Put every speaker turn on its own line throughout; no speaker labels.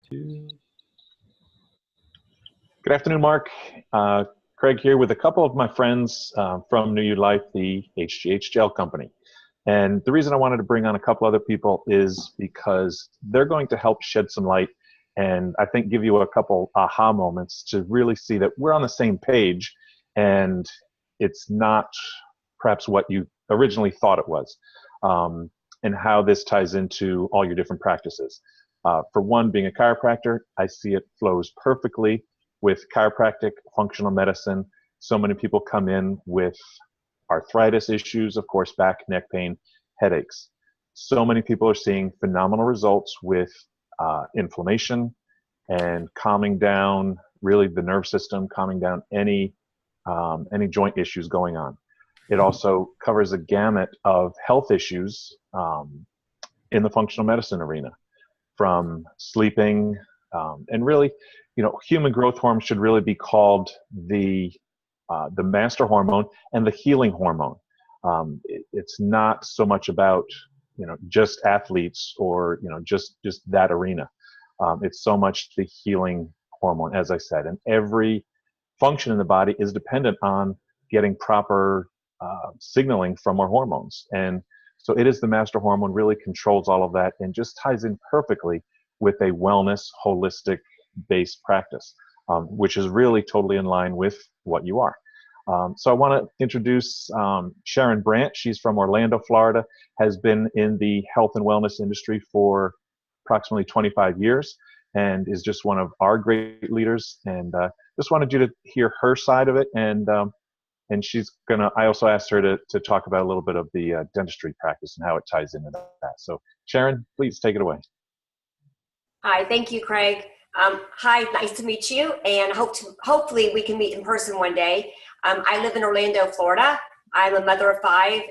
Good afternoon, Mark. Craig here with a couple of my friends from New You Life, the HGH Gel Company. And the reason I wanted to bring on a couple other people is because they're going to help shed some light and I think give you a couple aha moments to really see that we're on the same page and it's not perhaps what you originally thought it was, and how this ties into all your different practices. For one, being a chiropractor, I see it flows perfectly with chiropractic, functional medicine. So many people come in with arthritis issues, of course, back, neck pain, headaches. So many people are seeing phenomenal results with inflammation and calming down really the nerve system, calming down any joint issues going on. It also covers a gamut of health issues in the functional medicine arena, from sleeping and really, human growth hormone should really be called the master hormone and the healing hormone. It's not so much about just athletes or just that arena. It's so much the healing hormone, as I said, and every function in the body is dependent on getting proper signaling from our hormones. And so it is the master hormone, really controls all of that and just ties in perfectly with a wellness, holistic based practice, which is really totally in line with what you are. So I want to introduce Sharon Brandt. She's from Orlando, Florida, has been in the health and wellness industry for approximately 25 years and is just one of our great leaders. And just wanted you to hear her side of it. And she's I also asked her to talk about a little bit of the dentistry practice and how it ties into that. So Sharon, please take it away.
Hi, thank you, Craig. Hi, nice to meet you, and hopefully we can meet in person one day. I live in Orlando, Florida. I'm a mother of 5,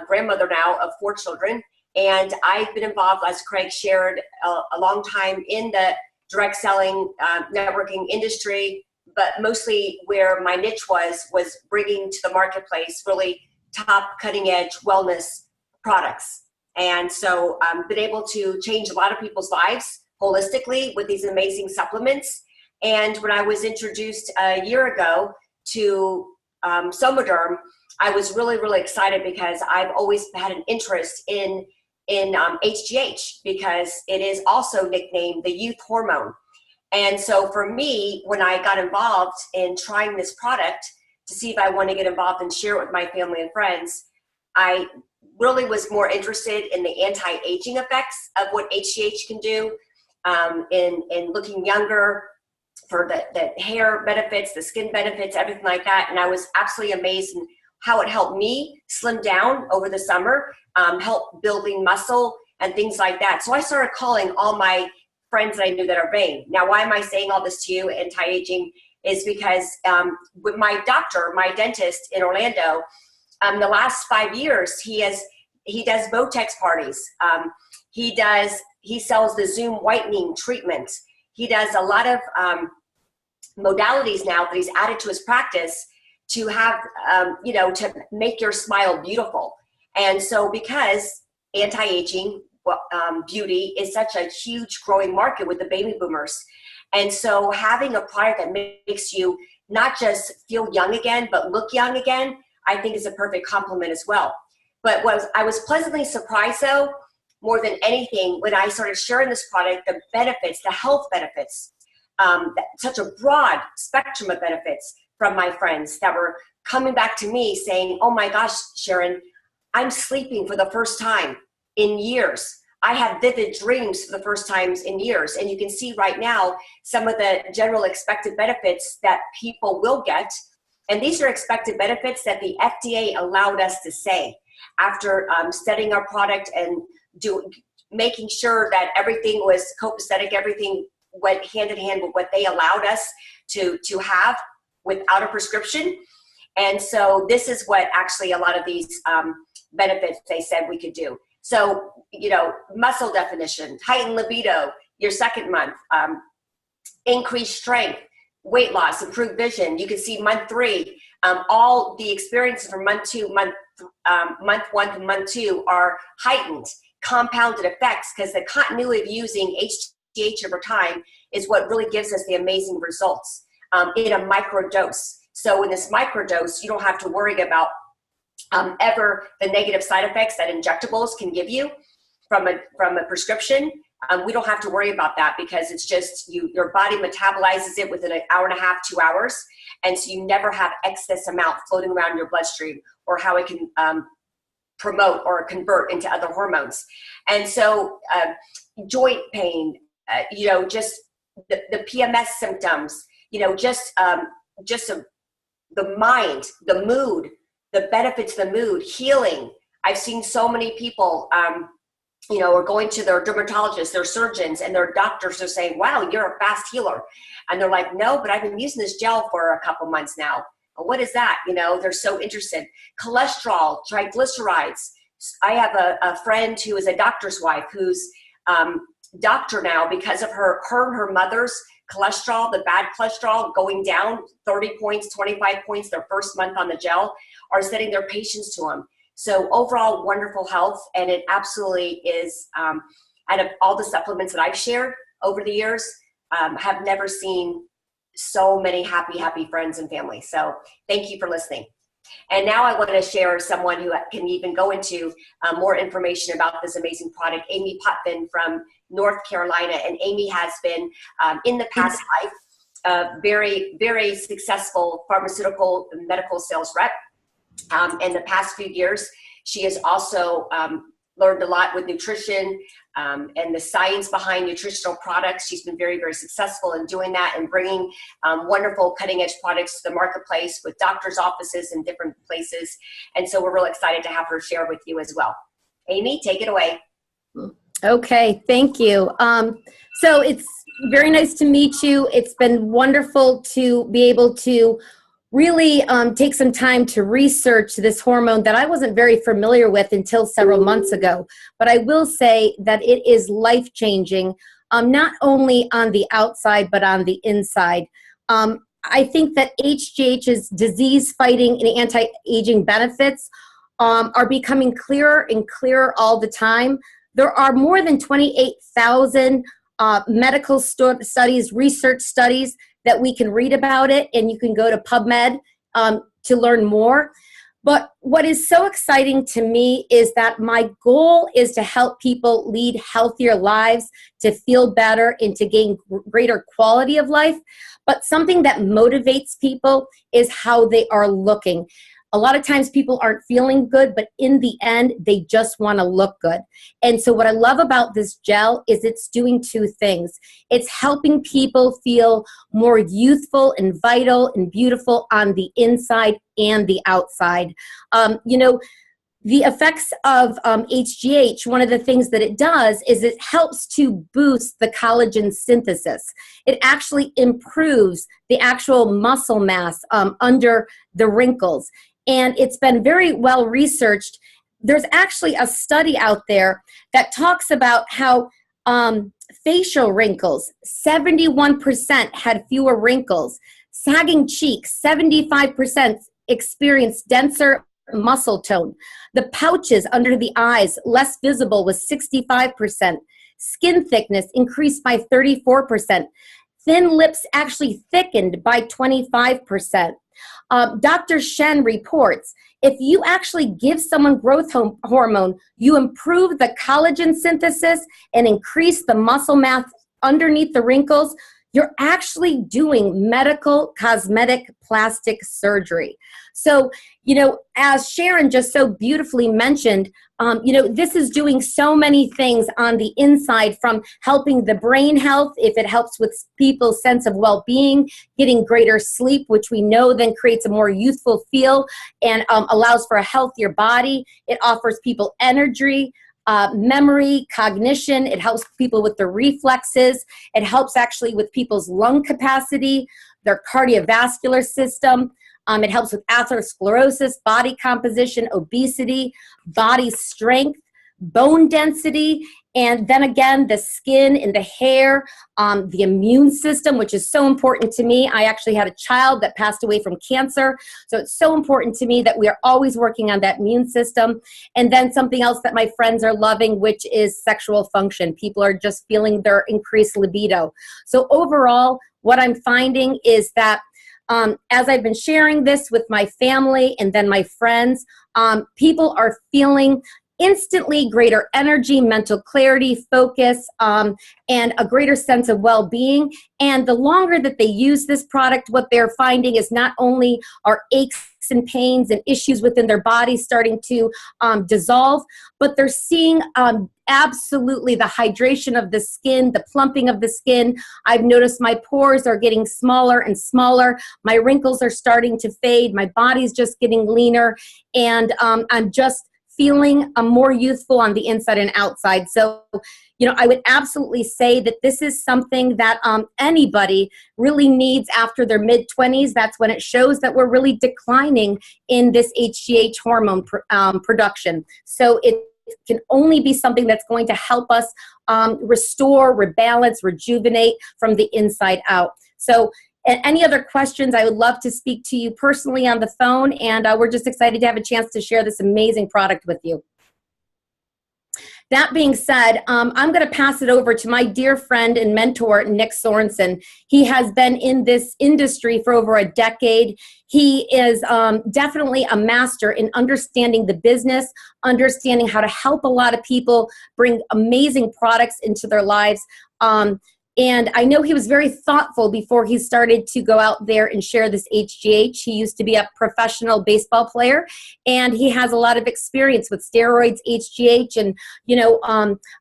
grandmother now of 4 children, and I've been involved, as Craig shared, a long time in the direct selling, networking industry, but mostly where my niche was bringing to the marketplace really top cutting edge wellness products. And so I've been able to change a lot of people's lives holistically with these amazing supplements. And when I was introduced a year ago to Somaderm, I was really, really excited because I've always had an interest in HGH because it is also nicknamed the youth hormone. And so for me, when I got involved in trying this product to see if I want to get involved and share it with my family and friends, I really was more interested in the anti-aging effects of what HGH can do, in looking younger, for the hair benefits, the skin benefits, everything like that. And I was absolutely amazed in how it helped me slim down over the summer, help building muscle and things like that. So I started calling all my friends that I knew that are vain. Now, why am I saying all this to you, anti-aging, is because with my doctor, my dentist in Orlando, the last 5 years, he does Botox parties. He sells the Zoom whitening treatments. He does a lot of modalities now that he's added to his practice to have, to make your smile beautiful. And so because anti-aging, beauty is such a huge growing market with the baby boomers. And so having a product that makes you not just feel young again, but look young again, I think is a perfect complement as well. But I was pleasantly surprised though, more than anything, when I started sharing this product, the benefits, the health benefits, such a broad spectrum of benefits from my friends that were coming back to me saying, oh my gosh, Sharon, I'm sleeping for the first time in years. I have vivid dreams for the first times in years. And you can see right now some of the general expected benefits that people will get. And these are expected benefits that the FDA allowed us to say after studying our product and making sure that everything was copacetic, everything went hand in hand with what they allowed us to have without a prescription. And so this is what actually a lot of these benefits they said we could do. So, muscle definition, heightened libido, your second month, increased strength, weight loss, improved vision. You can see month 3, all the experiences from month 1 to month 2 are heightened, compounded effects because the continuity of using HGH over time is what really gives us the amazing results in a micro dose. So in this micro dose, you don't have to worry about ever the negative side effects that injectables can give you from a prescription. We don't have to worry about that because it's just your body metabolizes it within an hour and a half, 2 hours. And so you never have excess amount floating around your bloodstream, or how it can promote or convert into other hormones. And so joint pain, just the PMS symptoms, the mind, the mood, the benefits, the mood, healing. I've seen so many people, are going to their dermatologists, their surgeons, and their doctors are saying, wow, you're a fast healer. And they're like, no, but I've been using this gel for a couple months now. What is that? They're so interested. Cholesterol, triglycerides. I have a friend who is a doctor's wife who's doctor now because of her and her mother's cholesterol, the bad cholesterol going down 30 points, 25 points their first month on the gel, are sending their patients to them. So overall, wonderful health. And it absolutely is, out of all the supplements that I've shared over the years, have never seen so many happy friends and family. So thank you for listening. And now I want to share someone who can even go into more information about this amazing product, Amy Potvin from North Carolina. And Amy has been, in the past life, a very, very successful pharmaceutical and medical sales rep. In the past few years, she has also learned a lot with nutrition and the science behind nutritional products. She's been very, very successful in doing that and bringing wonderful cutting edge products to the marketplace with doctors' offices in different places. And so we're really excited to have her share with you as well. Amy, take it away.
Okay, thank you. So it's very nice to meet you. It's been wonderful to be able to really take some time to research this hormone that I wasn't very familiar with until several months ago. But I will say that it is life-changing, not only on the outside, but on the inside. I think that HGH's disease-fighting and anti-aging benefits are becoming clearer and clearer all the time. There are more than 28,000 medical studies, research studies that we can read about it, and you can go to PubMed to learn more. But what is so exciting to me is that my goal is to help people lead healthier lives, to feel better, and to gain greater quality of life. But something that motivates people is how they are looking. A lot of times people aren't feeling good, but in the end, they just want to look good. And so what I love about this gel is it's doing two things. It's helping people feel more youthful and vital and beautiful on the inside and the outside. The effects of HGH, one of the things that it does is it helps to boost the collagen synthesis. It actually improves the actual muscle mass under the wrinkles. And it's been very well researched. There's actually a study out there that talks about how facial wrinkles, 71% had fewer wrinkles. Sagging cheeks, 75% experienced denser muscle tone. The pouches under the eyes, less visible, was 65%. Skin thickness increased by 34%. Thin lips actually thickened by 25%. Dr. Shen reports, if you actually give someone growth hormone, you improve the collagen synthesis and increase the muscle mass underneath the wrinkles, you're actually doing medical cosmetic plastic surgery. So, as Sharon just so beautifully mentioned, this is doing so many things on the inside, from helping the brain health, if it helps with people's sense of well-being, getting greater sleep, which we know then creates a more youthful feel and allows for a healthier body. It offers people energy, memory, cognition. It helps people with their reflexes. It helps actually with people's lung capacity, their cardiovascular system. It helps with atherosclerosis, body composition, obesity, body strength, bone density, And then again, the skin and the hair, the immune system, which is so important to me. I actually had a child that passed away from cancer. So it's so important to me that we are always working on that immune system. And then something else that my friends are loving, which is sexual function. People are just feeling their increased libido. So overall, what I'm finding is that as I've been sharing this with my family and then my friends, people are feeling instantly greater energy, mental clarity, focus, and a greater sense of well-being. And the longer that they use this product, what they're finding is not only are aches and pains and issues within their body starting to dissolve, but they're seeing absolutely the hydration of the skin, the plumping of the skin. I've noticed my pores are getting smaller and smaller. My wrinkles are starting to fade. My body's just getting leaner. And I'm just feeling more youthful on the inside and outside. So, I would absolutely say that this is something that anybody really needs after their mid-20s. That's when it shows that we're really declining in this HGH hormone production. So it can only be something that's going to help us restore, rebalance, rejuvenate from the inside out. So any other questions, I would love to speak to you personally on the phone, and we're just excited to have a chance to share this amazing product with you. That being said, I'm going to pass it over to my dear friend and mentor, Nick Sorensen. He has been in this industry for over a decade. He is definitely a master in understanding the business, understanding how to help a lot of people bring amazing products into their lives. And I know he was very thoughtful before he started to go out there and share this HGH. He used to be a professional baseball player, and he has a lot of experience with steroids, HGH, and,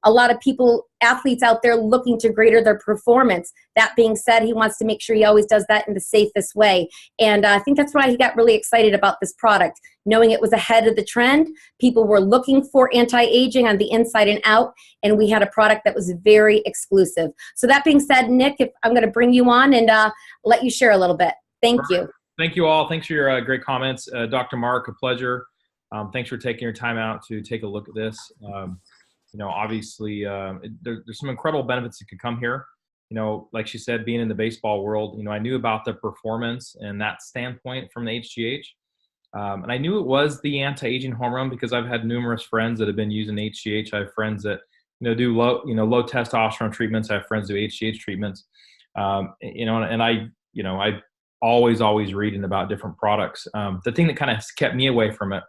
a lot of people, athletes out there looking to greater their performance. That being said, he wants to make sure he always does that in the safest way. And I think that's why he got really excited about this product, knowing it was ahead of the trend. People were looking for anti-aging on the inside and out, and we had a product that was very exclusive. So that being said, Nick, I'm going to bring you on and let you share a little bit. Thank you.
Thank you all. Thanks for your great comments. Dr. Marc, a pleasure. Thanks for taking your time out to take a look at this. Obviously, there's some incredible benefits that could come here. Like she said, being in the baseball world, I knew about the performance and that standpoint from the HGH. And I knew it was the anti-aging hormone because I've had numerous friends that have been using HGH. I have friends that, do low testosterone treatments. I have friends do HGH treatments. And I always reading about different products. The thing that kind of kept me away from it,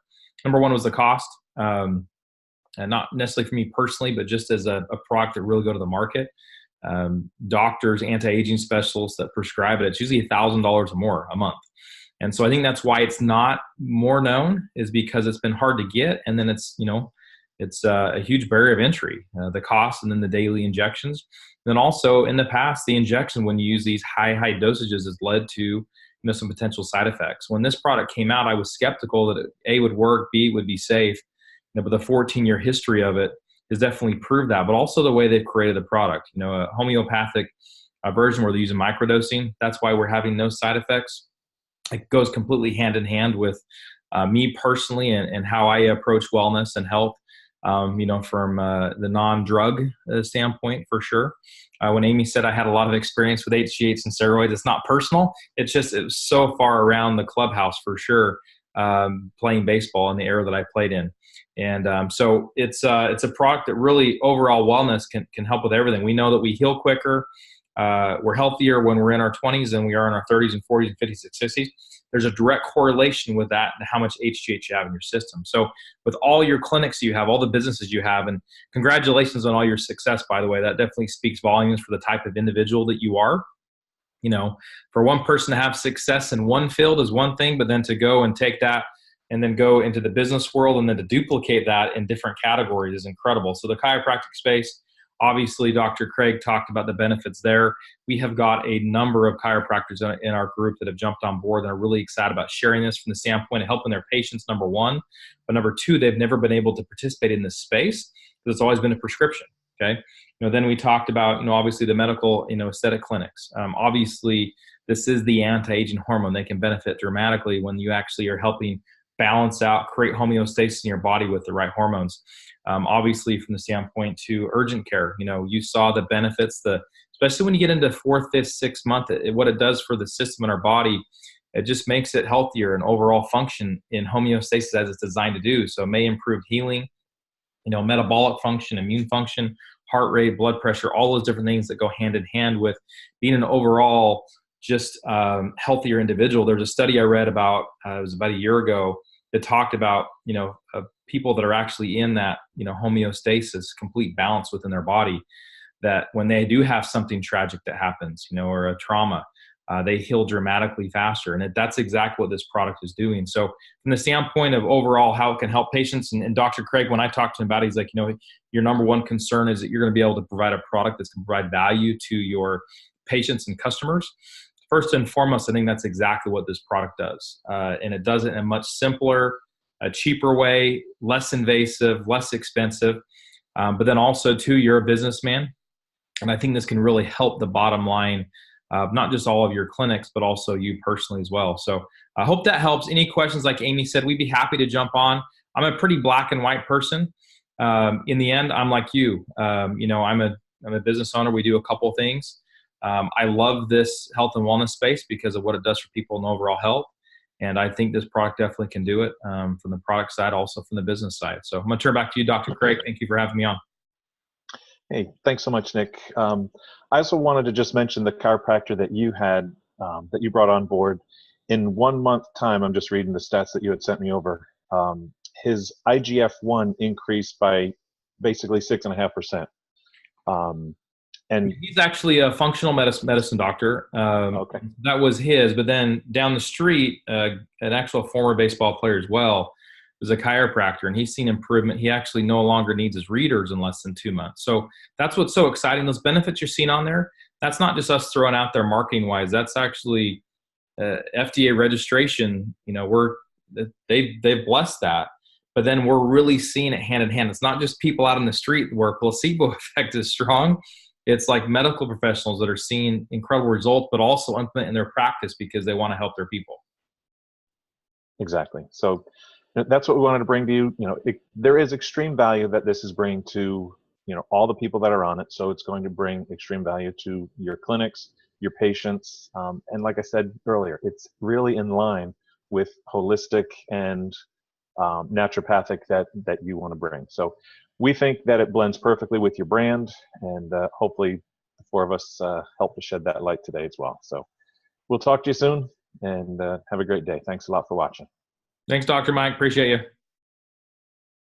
number one, was the cost. And not necessarily for me personally, but just as a product that really go to the market. Doctors, anti-aging specialists that prescribe it, it's usually $1,000 or more a month. And so I think that's why it's not more known, is because it's been hard to get. And then it's a huge barrier of entry, the cost and then the daily injections. And then also in the past, the injection, when you use these high dosages, has led to some potential side effects. When this product came out, I was skeptical that it, A, would work, B, would be safe. But the 14-year history of it has definitely proved that. But also the way they've created the product, a homeopathic version where they're using microdosing. That's why we're having no side effects. It goes completely hand in hand with me personally and how I approach wellness and health. From the non-drug standpoint, for sure. When Amy said I had a lot of experience with HGH and steroids, it's not personal. It was so far around the clubhouse, for sure, playing baseball in the era that I played in. And so it's a product that really overall wellness can help with everything. We know that we heal quicker. We're healthier when we're in our 20s than we are in our 30s and 40s and 50s and 60s. There's a direct correlation with that and how much HGH you have in your system. So with all your clinics you have, all the businesses you have, and congratulations on all your success, by the way, that definitely speaks volumes for the type of individual that you are. For one person to have success in one field is one thing, but then to go and take that and then go into the business world and then to duplicate that in different categories is incredible. So the chiropractic space, obviously, Dr. Craig talked about the benefits there. We have got a number of chiropractors in our group that have jumped on board and are really excited about sharing this from the standpoint of helping their patients, number one. But number two, they've never been able to participate in this space because it's always been a prescription, okay? Then we talked about, obviously the medical, aesthetic clinics. Obviously, this is the anti-aging hormone. They can benefit dramatically when you actually are helping balance out, create homeostasis in your body with the right hormones. Obviously, from the standpoint to urgent care, you saw the benefits, especially when you get into 4th, 5th, 6th month, what it does for the system in our body. It just makes it healthier and overall function in homeostasis as it's designed to do. So it may improve healing, metabolic function, immune function, heart rate, blood pressure, all those different things that go hand in hand with being an overall just healthier individual. There's a study I read about, it was about a year ago, that talked about, people that are actually in that, homeostasis, complete balance within their body, that when they do have something tragic that happens, or a trauma, they heal dramatically faster. And that's exactly what this product is doing. So from the standpoint of overall how it can help patients, and Dr. Craig, when I talked to him about it, he's like, your number one concern is that you're going to be able to provide a product that's going to provide value to your patients and customers. First and foremost, I think that's exactly what this product does. And it does it in a much simpler, a cheaper way, less invasive, less expensive. But then also, too, you're a businessman. And I think this can really help the bottom line of not just all of your clinics, but also you personally as well. So I hope that helps. Any questions, like Amy said, we'd be happy to jump on. I'm a pretty black and white person. In the end, I'm like you. I'm a business owner. We do a couple things. I love this health and wellness space because of what it does for people in overall health. And I think this product definitely can do it from the product side, also from the business side. So I'm going to turn back to you, Dr. Craig. Thank you for having me on.
Hey, thanks so much, Nick. I also wanted to just mention the chiropractor that you had, that you brought on board. In 1 month time, I'm just reading the stats that you had sent me over. His IGF-1 increased by basically 6.5%. And
he's actually a functional medicine doctor.
Okay.
That was his. But then down the street, an actual former baseball player as well was a chiropractor, and he's seen improvement. He actually no longer needs his readers in less than 2 months. So that's what's so exciting. Those benefits you're seeing on there, that's not just us throwing out there marketing wise. That's actually FDA registration. They've blessed that. But then we're really seeing it hand in hand. It's not just people out in the street where placebo effect is strong. It's like medical professionals that are seeing incredible results, but also implement in their practice because they want to help their people.
Exactly. So that's what we wanted to bring to you. There is extreme value that this is bringing to, all the people that are on it. So it's going to bring extreme value to your clinics, your patients. And like I said earlier, it's really in line with holistic and naturopathic that you want to bring. So we think that it blends perfectly with your brand, and hopefully the four of us help to shed that light today as well. So we'll talk to you soon, and have a great day. Thanks a lot for watching.
Thanks, Dr. Mike. Appreciate you.